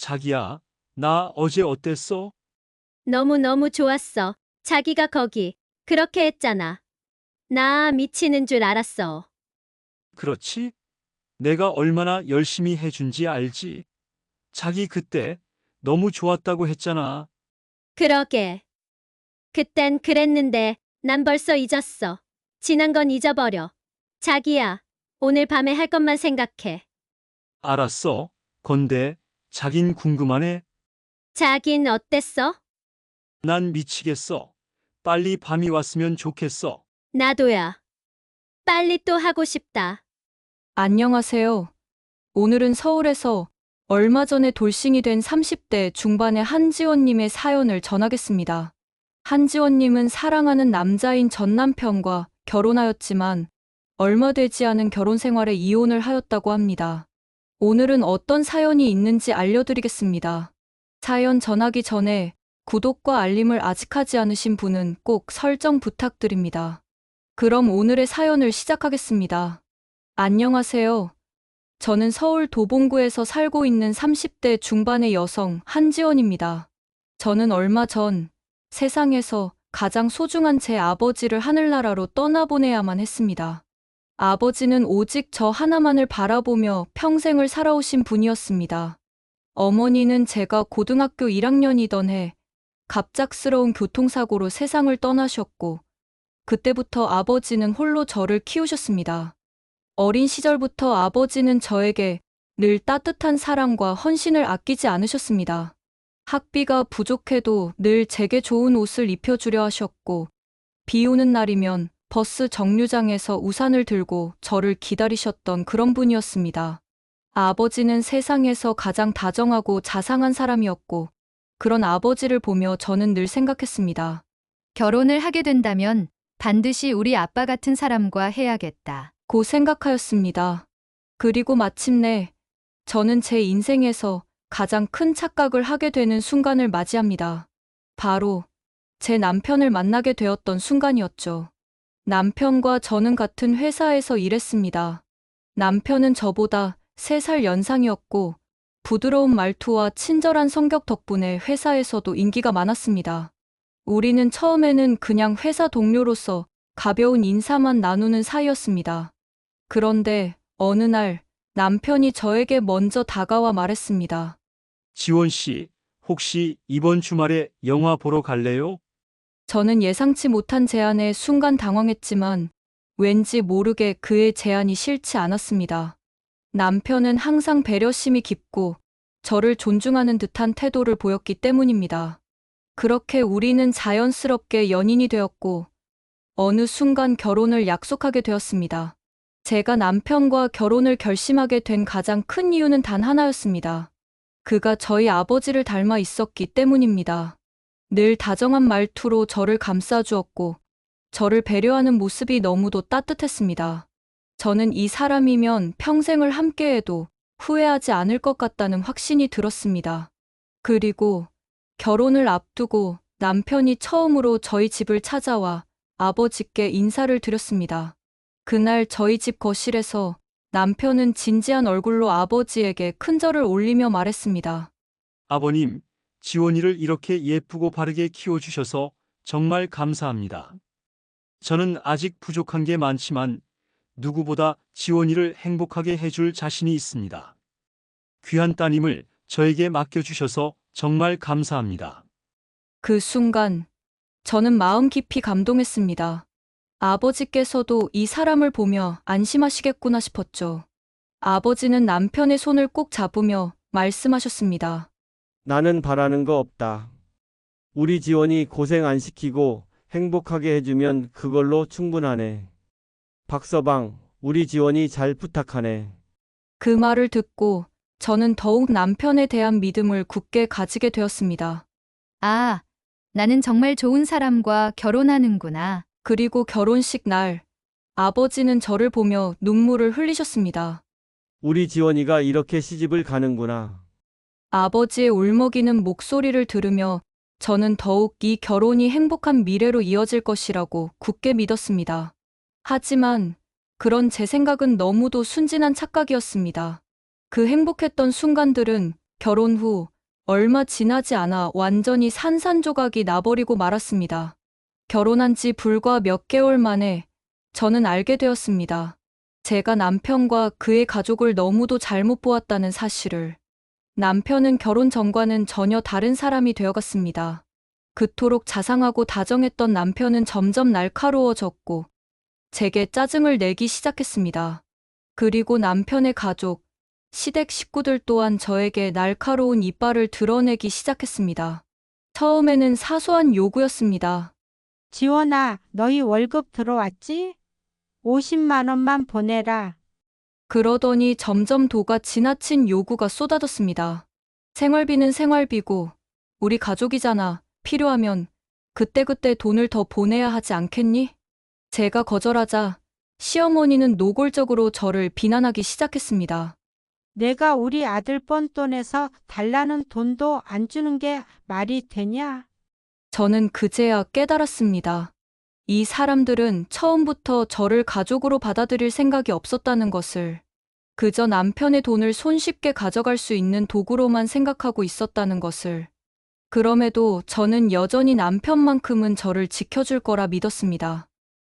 자기야, 나 어제 어땠어? 너무너무 좋았어. 자기가 거기 그렇게 했잖아. 나 미치는 줄 알았어. 그렇지? 내가 얼마나 열심히 해준지 알지? 자기 그때 너무 좋았다고 했잖아. 그러게. 그땐 그랬는데 난 벌써 잊었어. 지난 건 잊어버려. 자기야, 오늘 밤에 할 것만 생각해. 알았어. 건데, 자긴 궁금하네. 자긴 어땠어? 난 미치겠어. 빨리 밤이 왔으면 좋겠어. 나도야. 빨리 또 하고 싶다. 안녕하세요. 오늘은 서울에서 얼마 전에 돌싱이 된 30대 중반의 한지원님의 사연을 전하겠습니다. 한지원님은 사랑하는 남자인 전 남편과 결혼하였지만 얼마 되지 않은 결혼 생활에 이혼을 하였다고 합니다. 오늘은 어떤 사연이 있는지 알려드리겠습니다. 사연 전하기 전에 구독과 알림을 아직 하지 않으신 분은 꼭 설정 부탁드립니다. 그럼 오늘의 사연을 시작하겠습니다. 안녕하세요. 저는 서울 도봉구에서 살고 있는 30대 중반의 여성 한지원입니다. 저는 얼마 전 세상에서 가장 소중한 제 아버지를 하늘나라로 떠나보내야만 했습니다. 아버지는 오직 저 하나만을 바라보며 평생을 살아오신 분이었습니다. 어머니는 제가 고등학교 1학년이던 해 갑작스러운 교통사고로 세상을 떠나셨고, 그때부터 아버지는 홀로 저를 키우셨습니다. 어린 시절부터 아버지는 저에게 늘 따뜻한 사랑과 헌신을 아끼지 않으셨습니다. 학비가 부족해도 늘 제게 좋은 옷을 입혀주려 하셨고, 비 오는 날이면 버스 정류장에서 우산을 들고 저를 기다리셨던 그런 분이었습니다. 아버지는 세상에서 가장 다정하고 자상한 사람이었고, 그런 아버지를 보며 저는 늘 생각했습니다. 결혼을 하게 된다면 반드시 우리 아빠 같은 사람과 해야겠다. 고 생각하였습니다. 그리고 마침내 저는 제 인생에서 가장 큰 착각을 하게 되는 순간을 맞이합니다. 바로 제 남편을 만나게 되었던 순간이었죠. 남편과 저는 같은 회사에서 일했습니다. 남편은 저보다 3살 연상이었고 부드러운 말투와 친절한 성격 덕분에 회사에서도 인기가 많았습니다. 우리는 처음에는 그냥 회사 동료로서 가벼운 인사만 나누는 사이였습니다. 그런데 어느 날 남편이 저에게 먼저 다가와 말했습니다. 지원 씨, 혹시 이번 주말에 영화 보러 갈래요? 저는 예상치 못한 제안에 순간 당황했지만 왠지 모르게 그의 제안이 싫지 않았습니다. 남편은 항상 배려심이 깊고 저를 존중하는 듯한 태도를 보였기 때문입니다. 그렇게 우리는 자연스럽게 연인이 되었고 어느 순간 결혼을 약속하게 되었습니다. 제가 남편과 결혼을 결심하게 된 가장 큰 이유는 단 하나였습니다. 그가 저희 아버지를 닮아 있었기 때문입니다. 늘 다정한 말투로 저를 감싸주었고 저를 배려하는 모습이 너무도 따뜻했습니다. 저는 이 사람이면 평생을 함께해도 후회하지 않을 것 같다는 확신이 들었습니다. 그리고 결혼을 앞두고 남편이 처음으로 저희 집을 찾아와 아버지께 인사를 드렸습니다. 그날 저희 집 거실에서 남편은 진지한 얼굴로 아버지에게 큰절을 올리며 말했습니다. 아버님, 지원이를 이렇게 예쁘고 바르게 키워주셔서 정말 감사합니다. 저는 아직 부족한 게 많지만 누구보다 지원이를 행복하게 해줄 자신이 있습니다. 귀한 따님을 저에게 맡겨주셔서 정말 감사합니다. 그 순간 저는 마음 깊이 감동했습니다. 아버지께서도 이 사람을 보며 안심하시겠구나 싶었죠. 아버지는 남편의 손을 꼭 잡으며 말씀하셨습니다. 나는 바라는 거 없다. 우리 지원이 고생 안 시키고 행복하게 해주면 그걸로 충분하네. 박서방, 우리 지원이 잘 부탁하네. 그 말을 듣고 저는 더욱 남편에 대한 믿음을 굳게 가지게 되었습니다. 아, 나는 정말 좋은 사람과 결혼하는구나. 그리고 결혼식 날 아버지는 저를 보며 눈물을 흘리셨습니다. 우리 지원이가 이렇게 시집을 가는구나. 아버지의 울먹이는 목소리를 들으며 저는 더욱 이 결혼이 행복한 미래로 이어질 것이라고 굳게 믿었습니다. 하지만 그런 제 생각은 너무도 순진한 착각이었습니다. 그 행복했던 순간들은 결혼 후 얼마 지나지 않아 완전히 산산조각이 나버리고 말았습니다. 결혼한 지 불과 몇 개월 만에 저는 알게 되었습니다. 제가 남편과 그의 가족을 너무도 잘못 보았다는 사실을. 남편은 결혼 전과는 전혀 다른 사람이 되어갔습니다. 그토록 자상하고 다정했던 남편은 점점 날카로워졌고 제게 짜증을 내기 시작했습니다. 그리고 남편의 가족, 시댁 식구들 또한 저에게 날카로운 이빨을 드러내기 시작했습니다. 처음에는 사소한 요구였습니다. 지원아, 너희 월급 들어왔지? 50만 원만 보내라. 그러더니 점점 도가 지나친 요구가 쏟아졌습니다. 생활비는 생활비고 우리 가족이잖아. 필요하면 그때그때 돈을 더 보내야 하지 않겠니? 제가 거절하자 시어머니는 노골적으로 저를 비난하기 시작했습니다. 내가 우리 아들 뻔돈에서 달라는 돈도 안 주는 게 말이 되냐? 저는 그제야 깨달았습니다. 이 사람들은 처음부터 저를 가족으로 받아들일 생각이 없었다는 것을, 그저 남편의 돈을 손쉽게 가져갈 수 있는 도구로만 생각하고 있었다는 것을. 그럼에도 저는 여전히 남편만큼은 저를 지켜줄 거라 믿었습니다.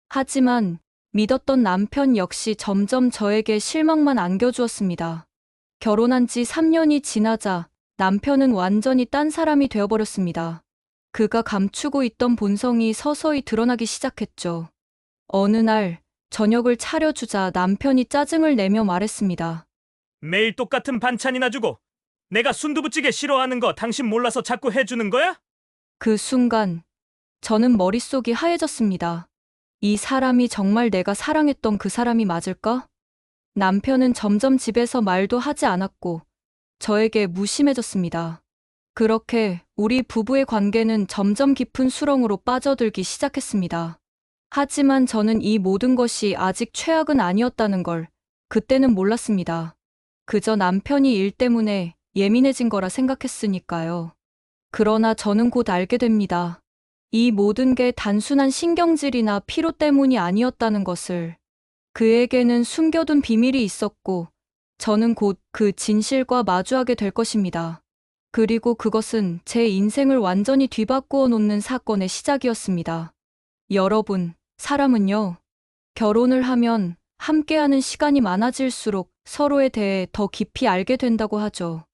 하지만 믿었던 남편 역시 점점 저에게 실망만 안겨주었습니다. 결혼한 지 3년이 지나자 남편은 완전히 딴 사람이 되어버렸습니다. 그가 감추고 있던 본성이 서서히 드러나기 시작했죠. 어느 날 저녁을 차려주자 남편이 짜증을 내며 말했습니다. 매일 똑같은 반찬이나 주고 내가 순두부찌개 싫어하는 거 당신 몰라서 자꾸 해주는 거야? 그 순간 저는 머릿속이 하얘졌습니다. 이 사람이 정말 내가 사랑했던 그 사람이 맞을까? 남편은 점점 집에서 말도 하지 않았고 저에게 무심해졌습니다. 그렇게 우리 부부의 관계는 점점 깊은 수렁으로 빠져들기 시작했습니다. 하지만 저는 이 모든 것이 아직 최악은 아니었다는 걸 그때는 몰랐습니다. 그저 남편이 일 때문에 예민해진 거라 생각했으니까요. 그러나 저는 곧 알게 됩니다. 이 모든 게 단순한 신경질이나 피로 때문이 아니었다는 것을. 그에게는 숨겨둔 비밀이 있었고 저는 곧 그 진실과 마주하게 될 것입니다. 그리고 그것은 제 인생을 완전히 뒤바꾸어 놓는 사건의 시작이었습니다. 여러분, 사람은요, 결혼을 하면 함께하는 시간이 많아질수록 서로에 대해 더 깊이 알게 된다고 하죠.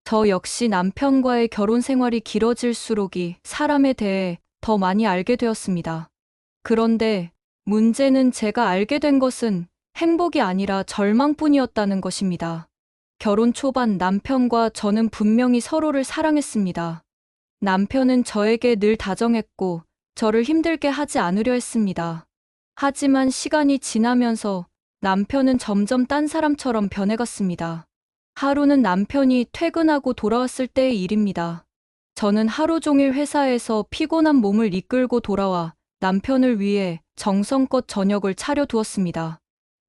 저 역시 남편과의 결혼 생활이 길어질수록이 사람에 대해 더 많이 알게 되었습니다. 그런데 문제는 제가 알게 된 것은 행복이 아니라 절망뿐이었다는 것입니다. 결혼 초반 남편과 저는 분명히 서로를 사랑했습니다. 남편은 저에게 늘 다정했고 저를 힘들게 하지 않으려 했습니다. 하지만 시간이 지나면서 남편은 점점 딴 사람처럼 변해갔습니다. 하루는 남편이 퇴근하고 돌아왔을 때의 일입니다. 저는 하루 종일 회사에서 피곤한 몸을 이끌고 돌아와 남편을 위해 정성껏 저녁을 차려두었습니다.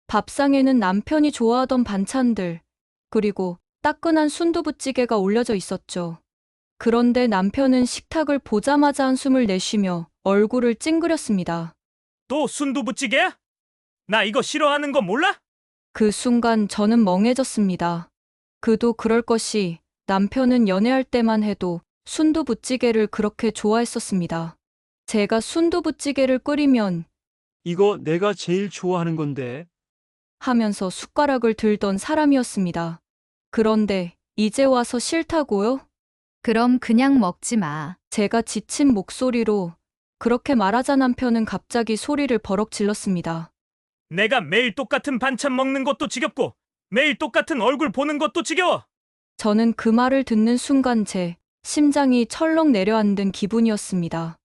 밥상에는 남편이 좋아하던 반찬들, 그리고 따끈한 순두부찌개가 올려져 있었죠. 그런데 남편은 식탁을 보자마자 한숨을 내쉬며 얼굴을 찡그렸습니다. 또 순두부찌개야? 나 이거 싫어하는 거 몰라? 그 순간 저는 멍해졌습니다. 그도 그럴 것이 남편은 연애할 때만 해도 순두부찌개를 그렇게 좋아했었습니다. 제가 순두부찌개를 끓이면 이거 내가 제일 좋아하는 건데. 하면서 숟가락을 들던 사람이었습니다. 그런데 이제 와서 싫다고요? 그럼 그냥 먹지 마. 제가 지친 목소리로 그렇게 말하자 남편은 갑자기 소리를 버럭 질렀습니다. 내가 매일 똑같은 반찬 먹는 것도 지겹고 매일 똑같은 얼굴 보는 것도 지겨워. 저는 그 말을 듣는 순간 제 심장이 철렁 내려앉은 기분이었습니다.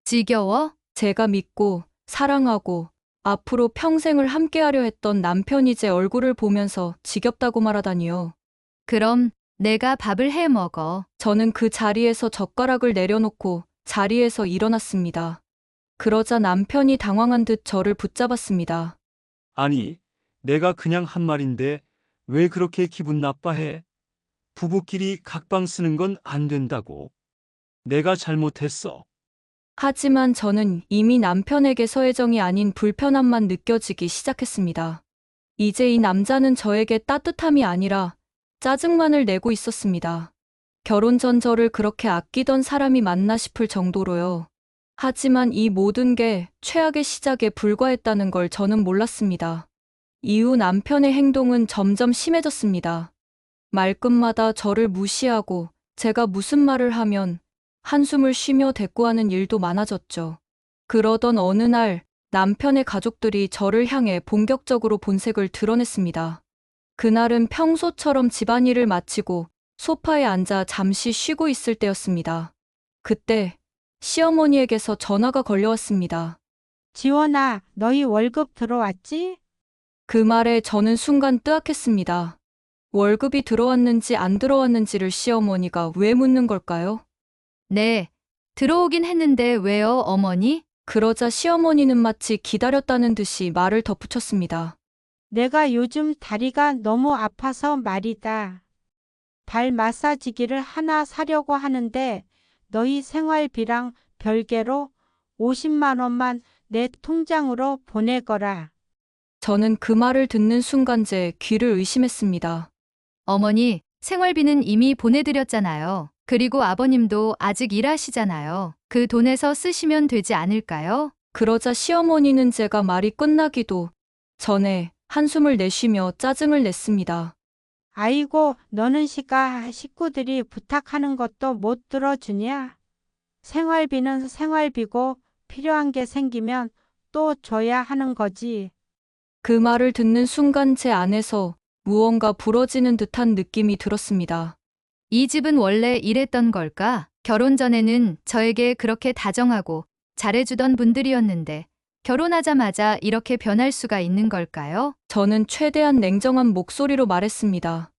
지겨워? 제가 믿고 사랑하고 앞으로 평생을 함께하려 했던 남편이 제 얼굴을 보면서 지겹다고 말하다니요. 그럼 내가 밥을 해 먹어. 저는 그 자리에서 젓가락을 내려놓고 자리에서 일어났습니다. 그러자 남편이 당황한 듯 저를 붙잡았습니다. 아니, 내가 그냥 한 말인데 왜 그렇게 기분 나빠해? 부부끼리 각방 쓰는 건 안 된다고. 내가 잘못했어. 하지만 저는 이미 남편에게서 애정이 아닌 불편함만 느껴지기 시작했습니다. 이제 이 남자는 저에게 따뜻함이 아니라 짜증만을 내고 있었습니다. 결혼 전 저를 그렇게 아끼던 사람이 맞나 싶을 정도로요. 하지만 이 모든 게 최악의 시작에 불과했다는 걸 저는 몰랐습니다. 이후 남편의 행동은 점점 심해졌습니다. 말끝마다 저를 무시하고 제가 무슨 말을 하면 한숨을 쉬며 대꾸하는 일도 많아졌죠. 그러던 어느 날 남편의 가족들이 저를 향해 본격적으로 본색을 드러냈습니다. 그날은 평소처럼 집안일을 마치고 소파에 앉아 잠시 쉬고 있을 때였습니다. 그때 시어머니에게서 전화가 걸려왔습니다. 지원아, 너희 월급 들어왔지? 그 말에 저는 순간 뜨악했습니다. 월급이 들어왔는지 안 들어왔는지를 시어머니가 왜 묻는 걸까요? 네, 들어오긴 했는데 왜요, 어머니? 그러자 시어머니는 마치 기다렸다는 듯이 말을 덧붙였습니다. 내가 요즘 다리가 너무 아파서 말이다. 발 마사지기를 하나 사려고 하는데 너희 생활비랑 별개로 50만 원만 내 통장으로 보내거라. 저는 그 말을 듣는 순간 제 귀를 의심했습니다. 어머니, 생활비는 이미 보내드렸잖아요. 그리고 아버님도 아직 일하시잖아요. 그 돈에서 쓰시면 되지 않을까요? 그러자 시어머니는 제가 말이 끝나기도 전에 한숨을 내쉬며 짜증을 냈습니다. 아이고, 너는 식구들이 부탁하는 것도 못 들어주냐? 생활비는 생활비고 필요한 게 생기면 또 줘야 하는 거지. 그 말을 듣는 순간 제 안에서 무언가 부러지는 듯한 느낌이 들었습니다. 이 집은 원래 이랬던 걸까? 결혼 전에는 저에게 그렇게 다정하고 잘해주던 분들이었는데 결혼하자마자 이렇게 변할 수가 있는 걸까요? 저는 최대한 냉정한 목소리로 말했습니다.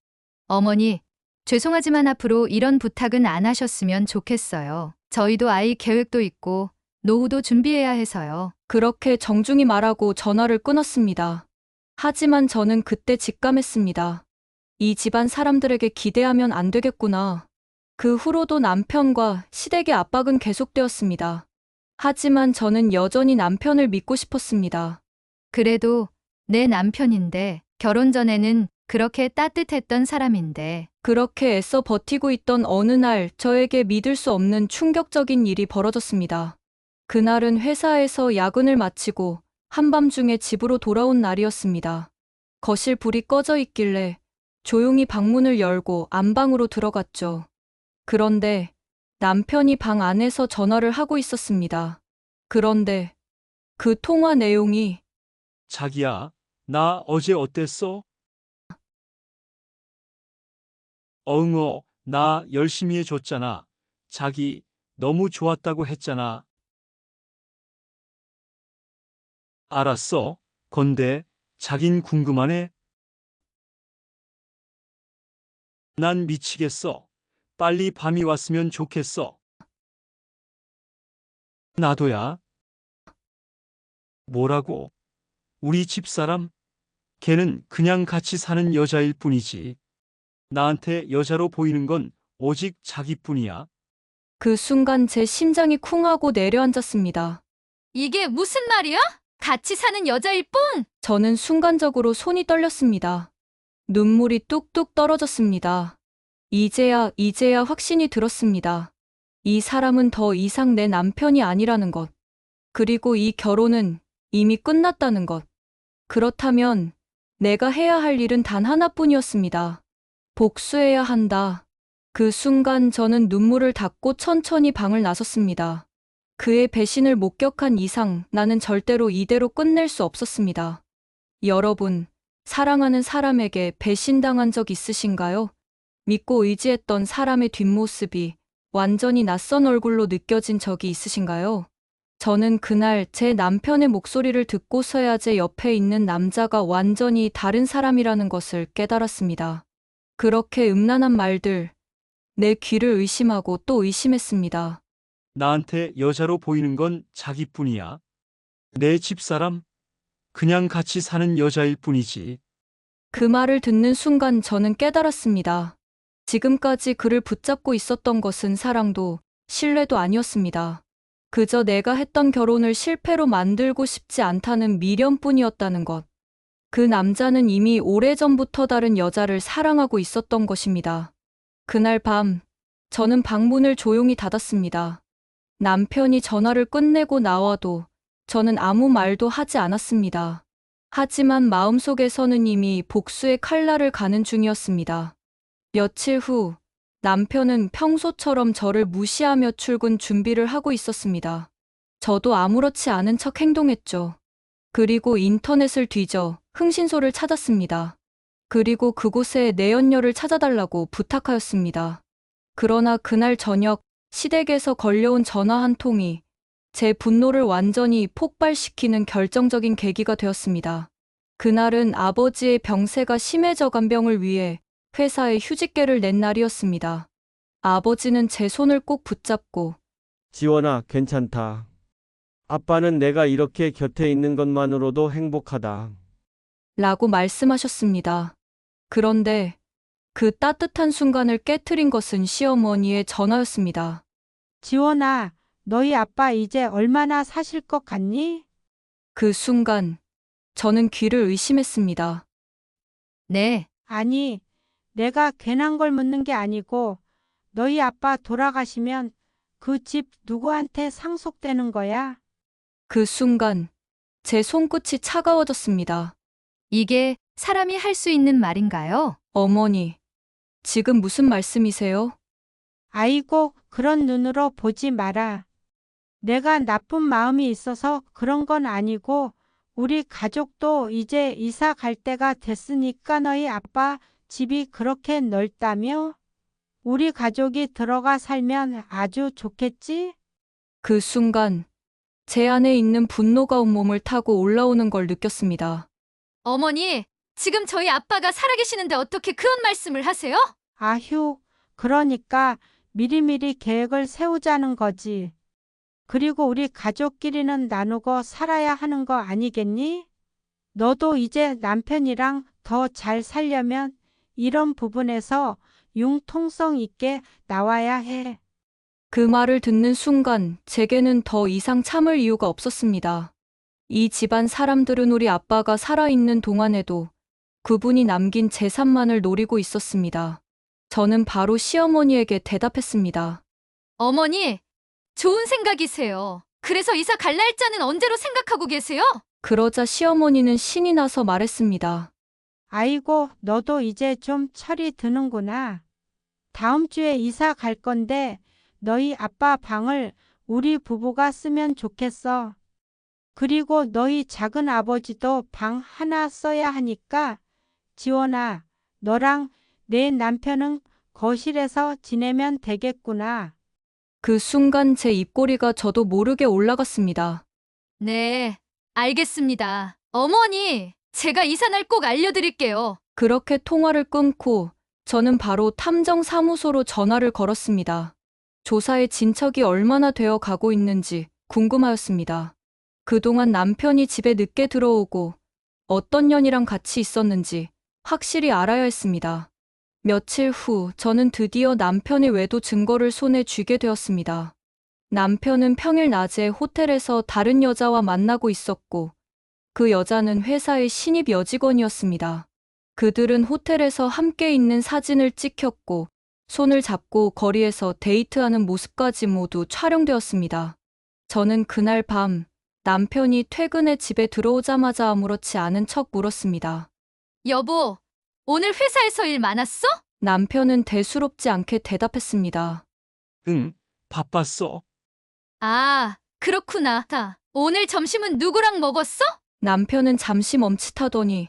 어머니, 죄송하지만 앞으로 이런 부탁은 안 하셨으면 좋겠어요. 저희도 아이 계획도 있고 노후도 준비해야 해서요. 그렇게 정중히 말하고 전화를 끊었습니다. 하지만 저는 그때 직감했습니다. 이 집안 사람들에게 기대하면 안 되겠구나. 그 후로도 남편과 시댁의 압박은 계속되었습니다. 하지만 저는 여전히 남편을 믿고 싶었습니다. 그래도 내 남편인데 결혼 전에는 그렇게 따뜻했던 사람인데 그렇게 애써 버티고 있던 어느 날 저에게 믿을 수 없는 충격적인 일이 벌어졌습니다. 그날은 회사에서 야근을 마치고 한밤중에 집으로 돌아온 날이었습니다. 거실 불이 꺼져 있길래 조용히 방문을 열고 안방으로 들어갔죠. 그런데 남편이 방 안에서 전화를 하고 있었습니다. 그런데 그 통화 내용이 자기야, 나 어제 어땠어? 나 열심히 해줬잖아. 자기, 너무 좋았다고 했잖아. 알았어. 건데, 자긴 궁금하네. 난 미치겠어. 빨리 밤이 왔으면 좋겠어. 나도야. 뭐라고? 우리 집사람? 걔는 그냥 같이 사는 여자일 뿐이지. 나한테 여자로 보이는 건 오직 자기뿐이야. 그 순간 제 심장이 쿵하고 내려앉았습니다. 이게 무슨 말이야? 같이 사는 여자일 뿐! 저는 순간적으로 손이 떨렸습니다. 눈물이 뚝뚝 떨어졌습니다. 이제야 확신이 들었습니다. 이 사람은 더 이상 내 남편이 아니라는 것. 그리고 이 결혼은 이미 끝났다는 것. 그렇다면 내가 해야 할 일은 단 하나뿐이었습니다. 복수해야 한다. 그 순간 저는 눈물을 닦고 천천히 방을 나섰습니다. 그의 배신을 목격한 이상 나는 절대로 이대로 끝낼 수 없었습니다. 여러분, 사랑하는 사람에게 배신당한 적 있으신가요? 믿고 의지했던 사람의 뒷모습이 완전히 낯선 얼굴로 느껴진 적이 있으신가요? 저는 그날 제 남편의 목소리를 듣고서야 제 옆에 있는 남자가 완전히 다른 사람이라는 것을 깨달았습니다. 그렇게 음란한 말들, 내 귀를 의심하고 또 의심했습니다. 나한테 여자로 보이는 건 자기뿐이야. 내 집사람? 그냥 같이 사는 여자일 뿐이지. 그 말을 듣는 순간 저는 깨달았습니다. 지금까지 그를 붙잡고 있었던 것은 사랑도 신뢰도 아니었습니다. 그저 내가 했던 결혼을 실패로 만들고 싶지 않다는 미련뿐이었다는 것. 그 남자는 이미 오래전부터 다른 여자를 사랑하고 있었던 것입니다. 그날 밤 저는 방문을 조용히 닫았습니다. 남편이 전화를 끝내고 나와도 저는 아무 말도 하지 않았습니다. 하지만 마음속에서는 이미 복수의 칼날을 가는 중이었습니다. 며칠 후 남편은 평소처럼 저를 무시하며 출근 준비를 하고 있었습니다. 저도 아무렇지 않은 척 행동했죠. 그리고 인터넷을 뒤져 흥신소를 찾았습니다. 그리고 그곳에 내연녀를 찾아달라고 부탁하였습니다. 그러나 그날 저녁 시댁에서 걸려온 전화 한 통이 제 분노를 완전히 폭발시키는 결정적인 계기가 되었습니다. 그날은 아버지의 병세가 심해져 간병을 위해 회사에 휴직계를 낸 날이었습니다. 아버지는 제 손을 꼭 붙잡고 지원아, 괜찮다. 아빠는 내가 이렇게 곁에 있는 것만으로도 행복하다. 라고 말씀하셨습니다. 그런데 그 따뜻한 순간을 깨트린 것은 시어머니의 전화였습니다. 지원아, 너희 아빠 이제 얼마나 사실 것 같니? 그 순간 저는 귀를 의심했습니다. 네, 아니, 내가 괜한 걸 묻는 게 아니고 너희 아빠 돌아가시면 그 집 누구한테 상속되는 거야? 그 순간 제 손끝이 차가워졌습니다. 이게 사람이 할 수 있는 말인가요? 어머니, 지금 무슨 말씀이세요? 아이고, 그런 눈으로 보지 마라. 내가 나쁜 마음이 있어서 그런 건 아니고 우리 가족도 이제 이사 갈 때가 됐으니까 너희 아빠 집이 그렇게 넓다며? 우리 가족이 들어가 살면 아주 좋겠지? 그 순간 제 안에 있는 분노가 온몸을 타고 올라오는 걸 느꼈습니다. 어머니, 지금 저희 아빠가 살아계시는데 어떻게 그런 말씀을 하세요? 아휴, 그러니까 미리미리 계획을 세우자는 거지. 그리고 우리 가족끼리는 나누고 살아야 하는 거 아니겠니? 너도 이제 남편이랑 더 잘 살려면 이런 부분에서 융통성 있게 나와야 해. 그 말을 듣는 순간 제게는 더 이상 참을 이유가 없었습니다. 이 집안 사람들은 우리 아빠가 살아있는 동안에도 그분이 남긴 재산만을 노리고 있었습니다. 저는 바로 시어머니에게 대답했습니다. 어머니, 좋은 생각이세요. 그래서 이사 갈 날짜는 언제로 생각하고 계세요? 그러자 시어머니는 신이 나서 말했습니다. 아이고, 너도 이제 좀 철이 드는구나. 다음 주에 이사 갈 건데 너희 아빠 방을 우리 부부가 쓰면 좋겠어. 그리고 너희 작은 아버지도 방 하나 써야 하니까 지원아, 너랑 내 남편은 거실에서 지내면 되겠구나. 그 순간 제 입꼬리가 저도 모르게 올라갔습니다. 네, 알겠습니다. 어머니, 제가 이사 날 꼭 알려드릴게요. 그렇게 통화를 끊고 저는 바로 탐정사무소로 전화를 걸었습니다. 조사의 진척이 얼마나 되어 가고 있는지 궁금하였습니다. 그동안 남편이 집에 늦게 들어오고 어떤 년이랑 같이 있었는지 확실히 알아야 했습니다. 며칠 후 저는 드디어 남편의 외도 증거를 손에 쥐게 되었습니다. 남편은 평일 낮에 호텔에서 다른 여자와 만나고 있었고 그 여자는 회사의 신입 여직원이었습니다. 그들은 호텔에서 함께 있는 사진을 찍혔고 손을 잡고 거리에서 데이트하는 모습까지 모두 촬영되었습니다. 저는 그날 밤 남편이 퇴근해 집에 들어오자마자 아무렇지 않은 척 물었습니다. 여보, 오늘 회사에서 일 많았어? 남편은 대수롭지 않게 대답했습니다. 응, 바빴어. 아, 그렇구나. 오늘 점심은 누구랑 먹었어? 남편은 잠시 멈칫하더니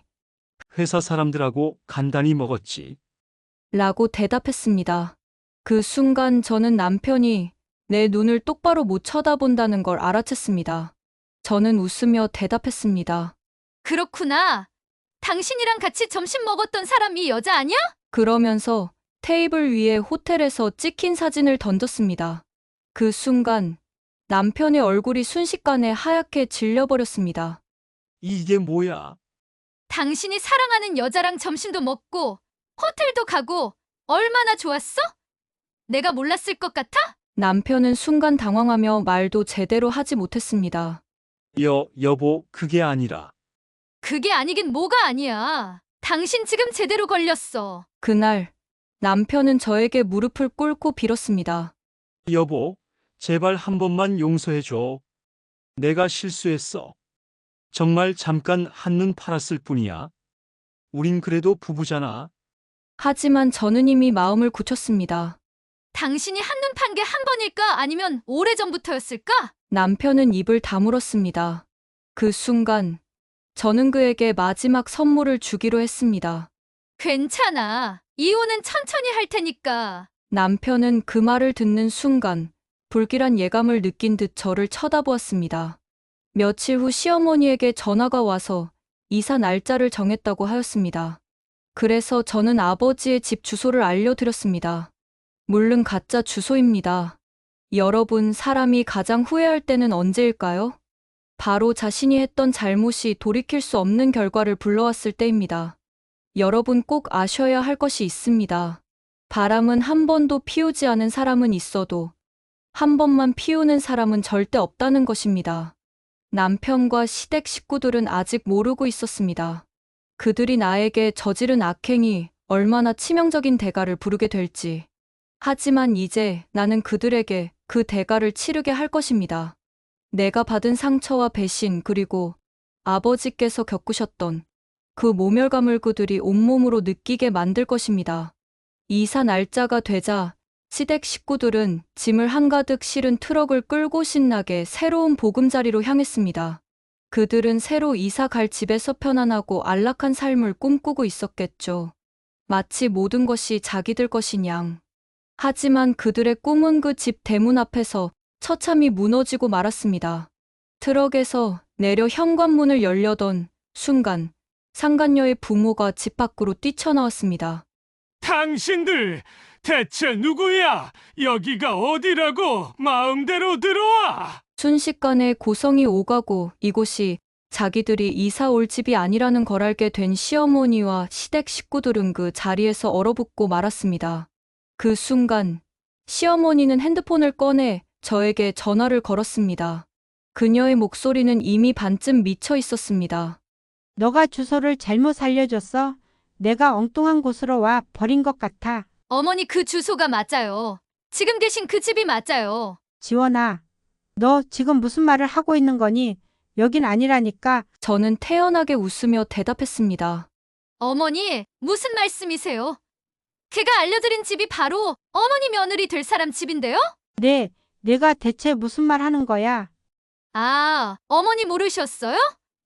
회사 사람들하고 간단히 먹었지. 라고 대답했습니다. 그 순간 저는 남편이 내 눈을 똑바로 못 쳐다본다는 걸 알아챘습니다. 저는 웃으며 대답했습니다. 그렇구나. 당신이랑 같이 점심 먹었던 사람이 여자 아니야? 그러면서 테이블 위에 호텔에서 찍힌 사진을 던졌습니다. 그 순간 남편의 얼굴이 순식간에 하얗게 질려버렸습니다. 이게 뭐야? 당신이 사랑하는 여자랑 점심도 먹고 호텔도 가고 얼마나 좋았어? 내가 몰랐을 것 같아? 남편은 순간 당황하며 말도 제대로 하지 못했습니다. 여보, 그게 아니라. 그게 아니긴 뭐가 아니야. 당신 지금 제대로 걸렸어. 그날 남편은 저에게 무릎을 꿇고 빌었습니다. 여보, 제발 한 번만 용서해줘. 내가 실수했어. 정말 잠깐 한눈 팔았을 뿐이야. 우린 그래도 부부잖아. 하지만 저는 이미 마음을 굳혔습니다. 당신이 한눈 판 게 한 번일까? 아니면 오래전부터였을까? 남편은 입을 다물었습니다. 그 순간 저는 그에게 마지막 선물을 주기로 했습니다. 괜찮아. 이혼은 천천히 할 테니까. 남편은 그 말을 듣는 순간 불길한 예감을 느낀 듯 저를 쳐다보았습니다. 며칠 후 시어머니에게 전화가 와서 이사 날짜를 정했다고 하였습니다. 그래서 저는 아버지의 집 주소를 알려드렸습니다. 물론 가짜 주소입니다. 여러분, 사람이 가장 후회할 때는 언제일까요? 바로 자신이 했던 잘못이 돌이킬 수 없는 결과를 불러왔을 때입니다. 여러분 꼭 아셔야 할 것이 있습니다. 바람은 한 번도 피우지 않은 사람은 있어도 한 번만 피우는 사람은 절대 없다는 것입니다. 남편과 시댁 식구들은 아직 모르고 있었습니다. 그들이 나에게 저지른 악행이 얼마나 치명적인 대가를 부르게 될지. 하지만 이제 나는 그들에게 그 대가를 치르게 할 것입니다. 내가 받은 상처와 배신, 그리고 아버지께서 겪으셨던 그 모멸감을 그들이 온몸으로 느끼게 만들 것입니다. 이사 날짜가 되자 시댁 식구들은 짐을 한가득 실은 트럭을 끌고 신나게 새로운 보금자리로 향했습니다. 그들은 새로 이사 갈 집에서 편안하고 안락한 삶을 꿈꾸고 있었겠죠. 마치 모든 것이 자기들 것인 양. 하지만 그들의 꿈은 그 집 대문 앞에서 처참히 무너지고 말았습니다. 트럭에서 내려 현관문을 열려던 순간 상간녀의 부모가 집 밖으로 뛰쳐나왔습니다. 당신들 대체 누구야? 여기가 어디라고? 마음대로 들어와! 순식간에 고성이 오가고 이곳이 자기들이 이사 올 집이 아니라는 걸 알게 된 시어머니와 시댁 식구들은 그 자리에서 얼어붙고 말았습니다. 그 순간 시어머니는 핸드폰을 꺼내 저에게 전화를 걸었습니다. 그녀의 목소리는 이미 반쯤 미쳐 있었습니다. 너가 주소를 잘못 알려줬어. 내가 엉뚱한 곳으로 와 버린 것 같아. 어머니 그 주소가 맞아요. 지금 계신 그 집이 맞아요. 지원아, 너 지금 무슨 말을 하고 있는 거니? 여긴 아니라니까. 저는 태연하게 웃으며 대답했습니다. 어머니, 무슨 말씀이세요? 걔가 알려드린 집이 바로 어머니 며느리 될 사람 집인데요? 네, 내가 대체 무슨 말 하는 거야? 아, 어머니 모르셨어요?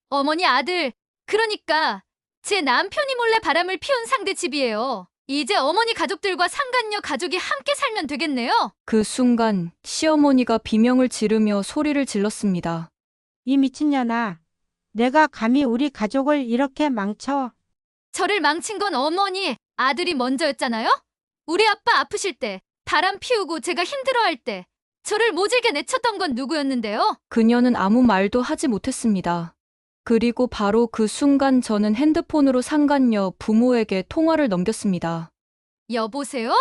어머니 아들, 그러니까 제 남편이 몰래 바람을 피운 상대 집이에요. 이제 어머니 가족들과 상간녀 가족이 함께 살면 되겠네요. 그 순간 시어머니가 비명을 지르며 소리를 질렀습니다. 이 미친년아. 내가 감히 우리 가족을 이렇게 망쳐? 저를 망친 건 어머니, 아들이 먼저였잖아요? 우리 아빠 아프실 때, 바람 피우고 제가 힘들어할 때 저를 모질게 내쳤던 건 누구였는데요? 그녀는 아무 말도 하지 못했습니다. 그리고 바로 그 순간 저는 핸드폰으로 상간녀 부모에게 통화를 넘겼습니다. 여보세요?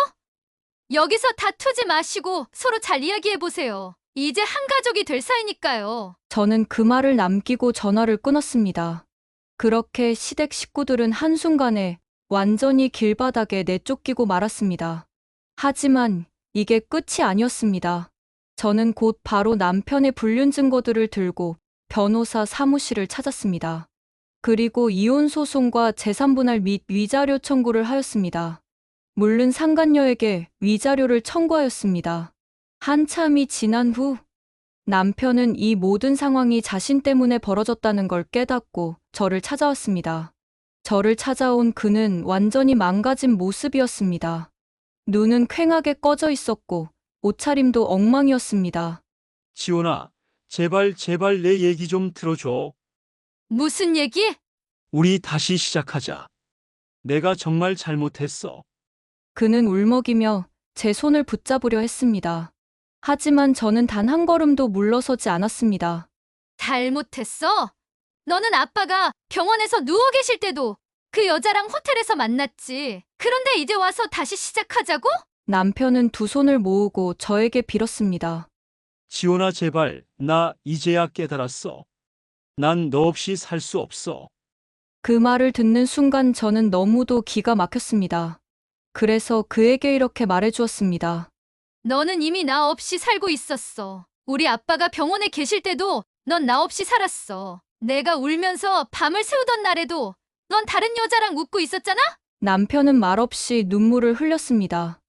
여기서 다투지 마시고 서로 잘 이야기해보세요. 이제 한 가족이 될 사이니까요. 저는 그 말을 남기고 전화를 끊었습니다. 그렇게 시댁 식구들은 한순간에 완전히 길바닥에 내쫓기고 말았습니다. 하지만 이게 끝이 아니었습니다. 저는 곧 바로 남편의 불륜 증거들을 들고 변호사 사무실을 찾았습니다. 그리고 이혼 소송과 재산분할 및 위자료 청구를 하였습니다. 물론 상간녀에게 위자료를 청구하였습니다. 한참이 지난 후 남편은 이 모든 상황이 자신 때문에 벌어졌다는 걸 깨닫고 저를 찾아왔습니다. 저를 찾아온 그는 완전히 망가진 모습이었습니다. 눈은 퀭하게 꺼져 있었고 옷차림도 엉망이었습니다. 지원아, 제발 내 얘기 좀 들어줘. 무슨 얘기? 우리 다시 시작하자. 내가 정말 잘못했어. 그는 울먹이며 제 손을 붙잡으려 했습니다. 하지만 저는 단 한 걸음도 물러서지 않았습니다. 잘못했어? 너는 아빠가 병원에서 누워 계실 때도 그 여자랑 호텔에서 만났지. 그런데 이제 와서 다시 시작하자고? 남편은 두 손을 모으고 저에게 빌었습니다. 지원아, 제발, 나 이제야 깨달았어. 난 너 없이 살 수 없어. 그 말을 듣는 순간 저는 너무도 기가 막혔습니다. 그래서 그에게 이렇게 말해주었습니다. 너는 이미 나 없이 살고 있었어. 우리 아빠가 병원에 계실 때도 넌 나 없이 살았어. 내가 울면서 밤을 새우던 날에도 넌 다른 여자랑 웃고 있었잖아? 남편은 말없이 눈물을 흘렸습니다.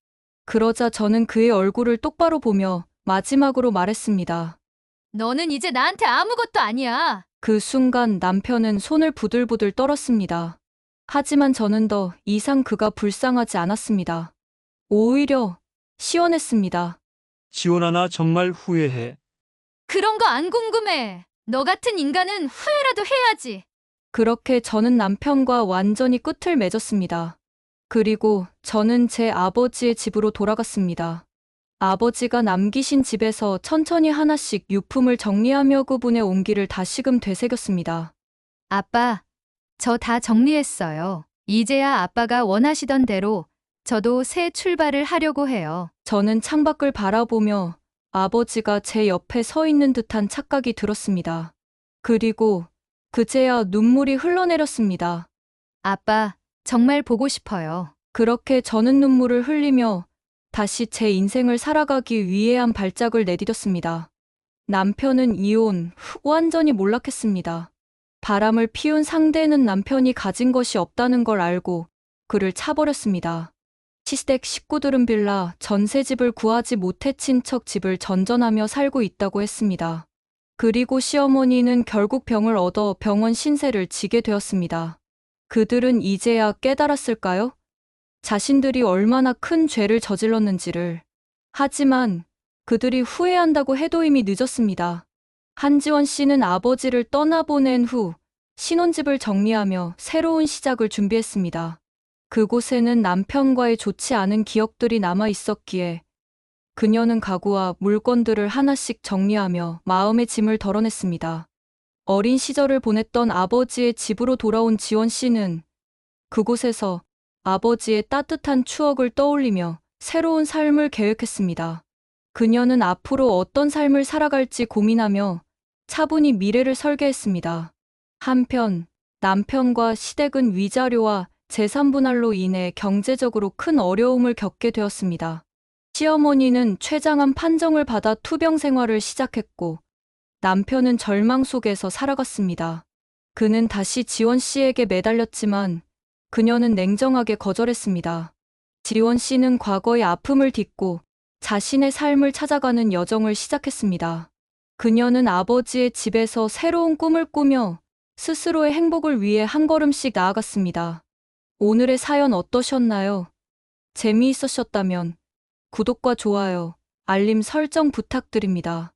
그러자 저는 그의 얼굴을 똑바로 보며 마지막으로 말했습니다. 너는 이제 나한테 아무것도 아니야. 그 순간 남편은 손을 부들부들 떨었습니다. 하지만 저는 더 이상 그가 불쌍하지 않았습니다. 오히려 시원했습니다. 지원아, 나 정말 후회해. 그런 거 안 궁금해. 너 같은 인간은 후회라도 해야지. 그렇게 저는 남편과 완전히 끝을 맺었습니다. 그리고 저는 제 아버지의 집으로 돌아갔습니다. 아버지가 남기신 집에서 천천히 하나씩 유품을 정리하며 그분의 온기를 다시금 되새겼습니다. 아빠, 저 다 정리했어요. 이제야 아빠가 원하시던 대로 저도 새 출발을 하려고 해요. 저는 창밖을 바라보며 아버지가 제 옆에 서 있는 듯한 착각이 들었습니다. 그리고 그제야 눈물이 흘러내렸습니다. 아빠, 정말 보고 싶어요. 그렇게 저는 눈물을 흘리며 다시 제 인생을 살아가기 위해 한 발짝을 내디뎠습니다. 남편은 이혼 후 완전히 몰락했습니다. 바람을 피운 상대는 남편이 가진 것이 없다는 걸 알고 그를 차버렸습니다. 시댁 식구들은 빌라 전세집을 구하지 못해 친척 집을 전전하며 살고 있다고 했습니다. 그리고 시어머니는 결국 병을 얻어 병원 신세를 지게 되었습니다. 그들은 이제야 깨달았을까요? 자신들이 얼마나 큰 죄를 저질렀는지를. 하지만 그들이 후회한다고 해도 이미 늦었습니다. 한지원 씨는 아버지를 떠나보낸 후 신혼집을 정리하며 새로운 시작을 준비했습니다. 그곳에는 남편과의 좋지 않은 기억들이 남아 있었기에 그녀는 가구와 물건들을 하나씩 정리하며 마음의 짐을 덜어냈습니다. 어린 시절을 보냈던 아버지의 집으로 돌아온 지원 씨는 그곳에서 아버지의 따뜻한 추억을 떠올리며 새로운 삶을 계획했습니다. 그녀는 앞으로 어떤 삶을 살아갈지 고민하며 차분히 미래를 설계했습니다. 한편 남편과 시댁은 위자료와 재산 분할로 인해 경제적으로 큰 어려움을 겪게 되었습니다. 시어머니는 최장한 판정을 받아 투병 생활을 시작했고 남편은 절망 속에서 살아갔습니다. 그는 다시 지원 씨에게 매달렸지만 그녀는 냉정하게 거절했습니다. 지원 씨는 과거의 아픔을 딛고 자신의 삶을 찾아가는 여정을 시작했습니다. 그녀는 아버지의 집에서 새로운 꿈을 꾸며 스스로의 행복을 위해 한 걸음씩 나아갔습니다. 오늘의 사연 어떠셨나요? 재미있으셨다면 구독과 좋아요, 알림 설정 부탁드립니다.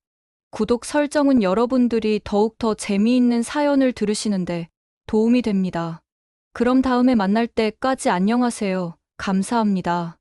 구독 설정은 여러분들이 더욱더 재미있는 사연을 들으시는데 도움이 됩니다. 그럼 다음에 만날 때까지 안녕하세요. 감사합니다.